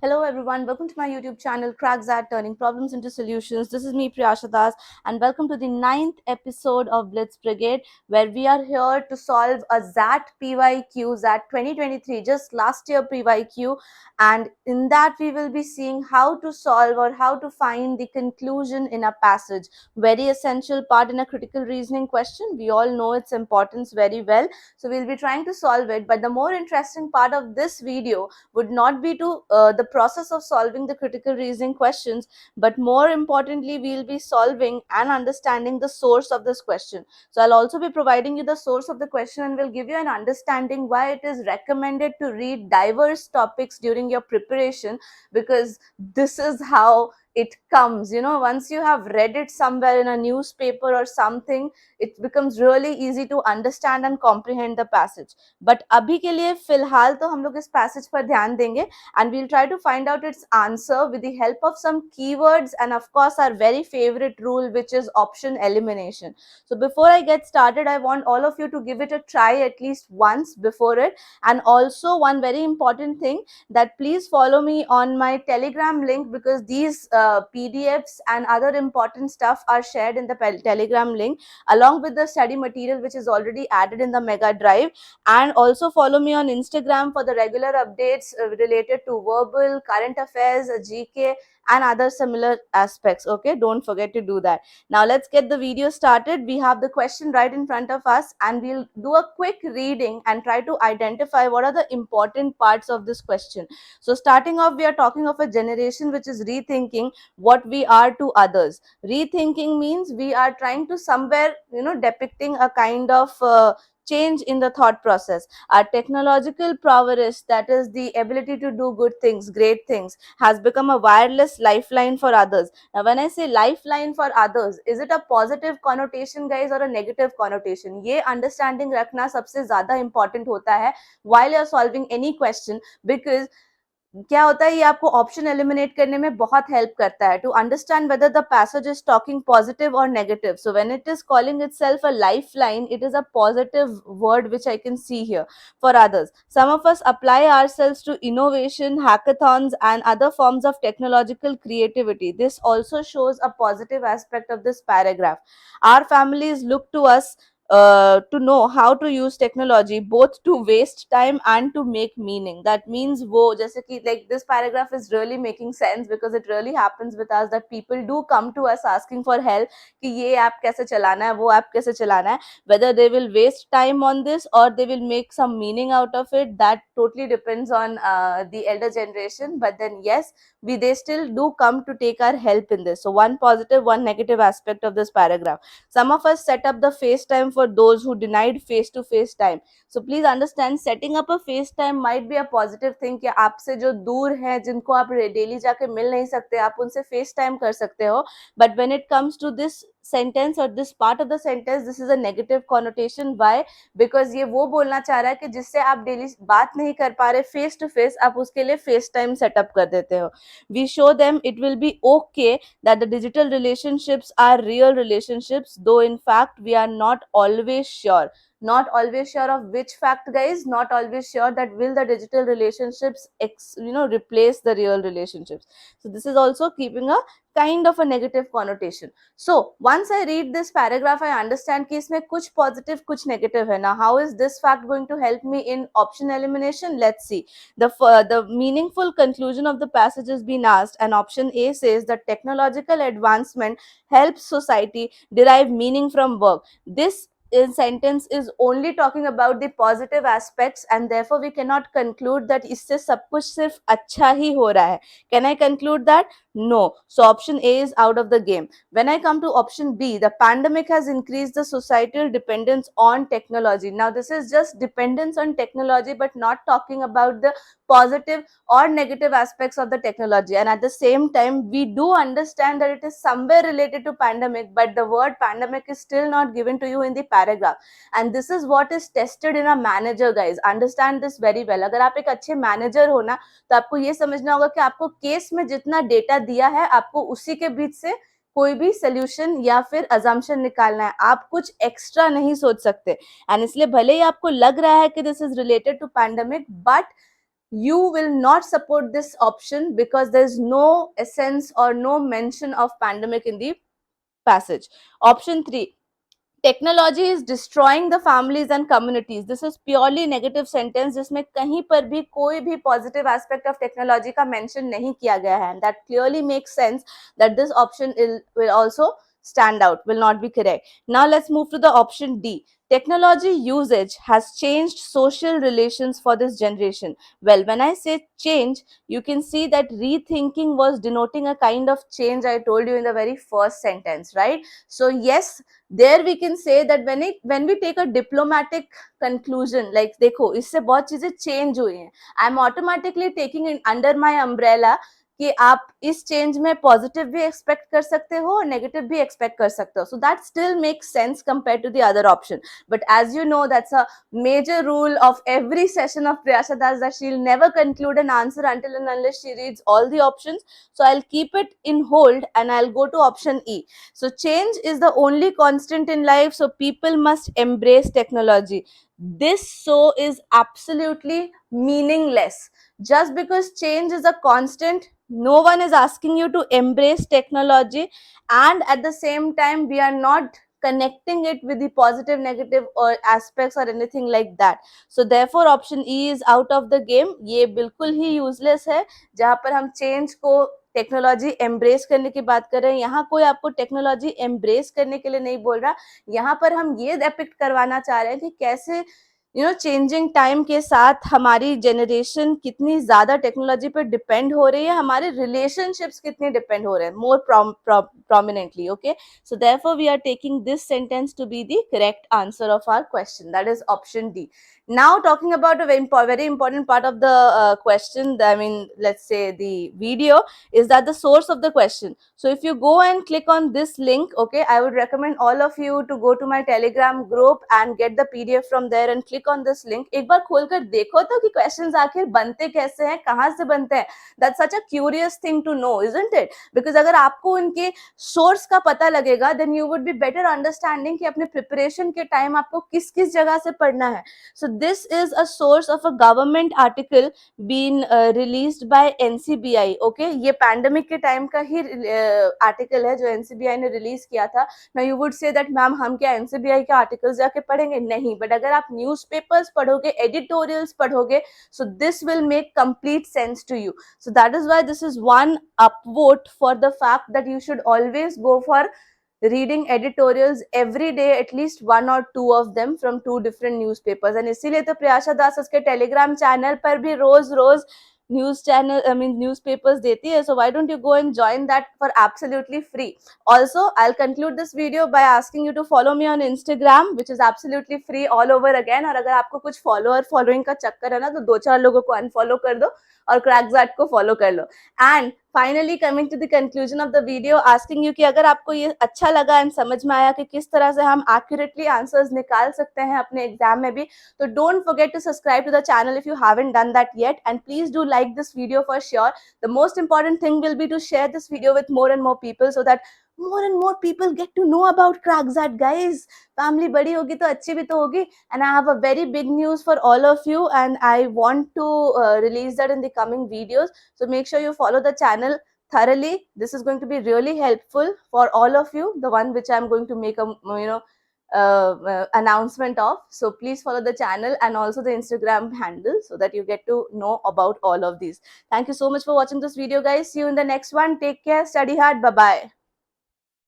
Hello everyone, welcome to my YouTube channel Crack That Turning Problems into Solutions. This is me Priyasha Das and welcome to the 9th episode of Blitz Brigade, where we are here to solve a ZAT PYQ, ZAT 2023, just last year PYQ, and in that we will be seeing how to solve or how to find the conclusion in a passage. Very essential part in a critical reasoning question. We all know its importance very well, so we'll be trying to solve it. But the more interesting part of this video would not be to the process of solving the critical reasoning questions, but more importantly, we'll be solving and understanding the source of this question. So I'll also be providing you the source of the question and will give you an understanding why it is recommended to read diverse topics during your preparation, because this is how it comes. Once you have read it somewhere in a newspaper or something, it becomes really easy to understand and comprehend the passage. But अभी के लिए फिलहाल तो हम लोग इस passage पर ध्यान देंगे and we'll try to find out its answer with the help of some keywords and of course our very favorite rule, which is option elimination. So before I get started, I want all of you to give it a try at least once before it. And also one very important thing, that please follow me on my Telegram link, because these PDFs and other important stuff are shared in the Telegram link along with the study material which is already added in the Mega Drive. And also follow me on Instagram for the regular updates related to verbal, current affairs, GK and other similar aspects. Okay, don't forget to do that. Now let's get the video started. We have the question right in front of us and we'll do a quick reading and try to identify what are the important parts of this question. So starting off, we are talking of a generation which is rethinking what we are to others. Rethinking means we are trying to somewhere depicting a kind of change in the thought process. Our technological prowess, that is the ability to do good things, great things, has become a wireless lifeline for others. Now when I say lifeline for others, is it a positive connotation guys or a negative connotation? ये understanding रखना सबसे ज़्यादा important होता है while you're solving any question, because क्या होता है, ये आपको ऑप्शन एलिमिनेट करने में बहुत हेल्प करता है to understand whether the passage is talking positive और negative. So when it is calling itself a lifeline, it is a positive word which I can see here for others. Some of us apply ourselves to innovation, hackathons and other forms of technological creativity. This also shows a positive aspect of this paragraph. Our families look to us to know how to use technology both to waste time and to make meaning. That means wo jaise ki, like, this paragraph is really making sense because it really happens with us that people do come to us asking for help कि ये app कैसे चलाना है, वो app कैसे चलाना है. Whether they will waste time on this or they will make some meaning out of it, that totally depends on the elder generation. But then yes, they still do come to take our help in this. So one positive, one negative aspect of this paragraph. Some of us set up the FaceTime for those who denied face-to-face time. So please understand, setting up a FaceTime might be a positive thing कि आपसे जो दूर हैं, जिनको आप daily जाके मिल नहीं सकते, आप उनसे FaceTime कर सकते हो. But when it comes to this sentence or this part of the sentence, this is a negative connotation. Why? Because ये वो बोलना चाह रहा है कि जिससे आप डेली बात नहीं कर पा रहे फेस टू फेस, आप उसके लिए FaceTime सेटअप कर देते हो. We show them it will be okay that the digital relationships are real relationships, though in fact we are not always sure. Not always sure of which fact guys? Not always sure that will the digital relationships replace the real relationships. So this is also keeping a kind of a negative connotation. So once I read this paragraph, I understand कि इसमें कुछ positive कुछ negative है. Now how is this fact going to help me in option elimination? Let's see. The meaningful conclusion of the passage is being asked, and option A says that technological advancement helps society derive meaning from work. This in sentence is only talking about the positive aspects, and therefore we cannot conclude that इससे सब कुछ सिर्फ अच्छा ही हो रहा है. Can I conclude that? No. So option A is out of the game. When I come to option B, the pandemic has increased the societal dependence on technology. Now this is just dependence on technology, but not talking about the positive or negative aspects of the technology. And at the same time, we do understand that it is somewhere related to pandemic, but the word pandemic is still not given to you in the paragraph. And this is what is tested in a manager guys. Understand this very well. अगर आप एक अच्छे manager हो ना, तो आपको ये समझना होगा कि आपको केस में जितना डेटा दिया है, आपको उसी के बीच से कोई भी सोल्यूशन या फिर अजम्पशन निकालना है. आप कुछ एक्स्ट्रा नहीं सोच सकते. एंड इसलिए भले ही आपको लग रहा है कि this is related to pandemic, but you will not support this option because there's no essence or no mention of pandemic in the passage. Option 3, technology is destroying the families and communities. This is purely negative sentence जिसमें कहीं पर भी कोई भी positive aspect of technology का mention नहीं किया गया है. That clearly makes sense that this option will also stand out, will not be correct. Now let's move to the option D. Technology usage has changed social relations for this generation. Well, when I say change, you can see that rethinking was denoting a kind of change I told you in the very first sentence, right? So yes, there we can say that when we take a diplomatic conclusion, like देखो इससे बहुत चीजें change हुई हैं, I'm automatically taking it under my umbrella कि आप इस change में पॉजिटिव भी एक्सपेक्ट कर सकते हो और नेगेटिव भी एक्सपेक्ट कर सकते हो. So that still makes sense compare to the other option. But as you know, that's a major rule of every session of Priyasha Das, that she'll never conclude an answer until and unless she reads all the options. So I'll keep it in hold and I'll go to option E. So change is the only constant in life, so people must embrace technology. This so is absolutely meaningless. Just because change is a constant, no one is asking you to embrace technology, and at the same time we are not connecting it with the positive, negative or aspects or anything like that. So therefore option E is out of the game. ये बिल्कुल ही useless है. जहाँ पर हम change को technology embrace करने की बात कर रहे हैं, यहाँ कोई आपको टेक्नोलॉजी एम्ब्रेस करने के लिए नहीं बोल रहा. यहाँ पर हम ये डिपिक्ट करवाना चाह रहे हैं कि कैसे चेंजिंग टाइम के साथ हमारी जनरेशन कितनी ज्यादा टेक्नोलॉजी पर डिपेंड हो रही है, हमारे रिलेशनशिप्स कितने डिपेंड हो रहे हैं मोर prominently. Okay, so therefore we are taking this sentence to be the correct answer of our question, that is option D. Now talking about a very important part of the question, I mean let's say the video, is that the source of the question. So if you go and click on this link, okay, I would recommend all of you to go to my Telegram group and get the PDF from there and click on this link. एक बार खोलकर देखो तो कि questions आखिर बनते कैसे हैं, कहाँ से बनते हैं. That's such a curious thing to know, isn't it? Because अगर आपको उनके source का पता लगेगा, then you would be better understanding कि अपने preparation के time आपको किस किस जगह से पढ़ना है. So this is a source of a government article been released by NCBI. Okay, ये pandemic के time का ही article है जो NCBI ने release किया था. Now you would say that ma'am हम क्या NCBI के articles जाके पढ़ेंगे? नहीं, but अगर आप newspapers पढ़ोगे, editorials पढ़ोगे, so this will make complete sense to you. So that is why this is one upvote for the fact that you should always go for reading editorials every day, at least one or two of them from two different newspapers. And इसीलिए तो प्रियाशा दास उसके Telegram channel पर भी रोज रोज newspapers देती है. So why don't you go and join that for absolutely free. Also, I'll conclude this video by asking you to follow me on Instagram, which is absolutely free all over again. और अगर आपको कुछ following का चक्कर है ना, तो 2-4 लोगों को unfollow कर दो और क्रैकजैट को follow कर लो. And finally coming to the conclusion of the video, asking you कि अगर आपको ये अच्छा लगा and समझ में आया कि किस तरह से हम accurately answers निकाल सकते हैं अपने exam में भी, तो don't forget to subscribe to the channel if you haven't done that yet, and please do like this video for sure. The most important thing will be to share this video with more and more people so that more and more people get to know about Crackzat, guys. Family बड़ी होगी तो अच्छी भी तो होगी. And I have a very big news for all of you, and I want to release that in the coming videos. So make sure you follow the channel thoroughly. This is going to be really helpful for all of you, the one which I'm going to make a announcement of. So please follow the channel and also the Instagram handle so that you get to know about all of these. Thank you so much for watching this video, guys. See you in the next one. Take care, study hard, bye bye.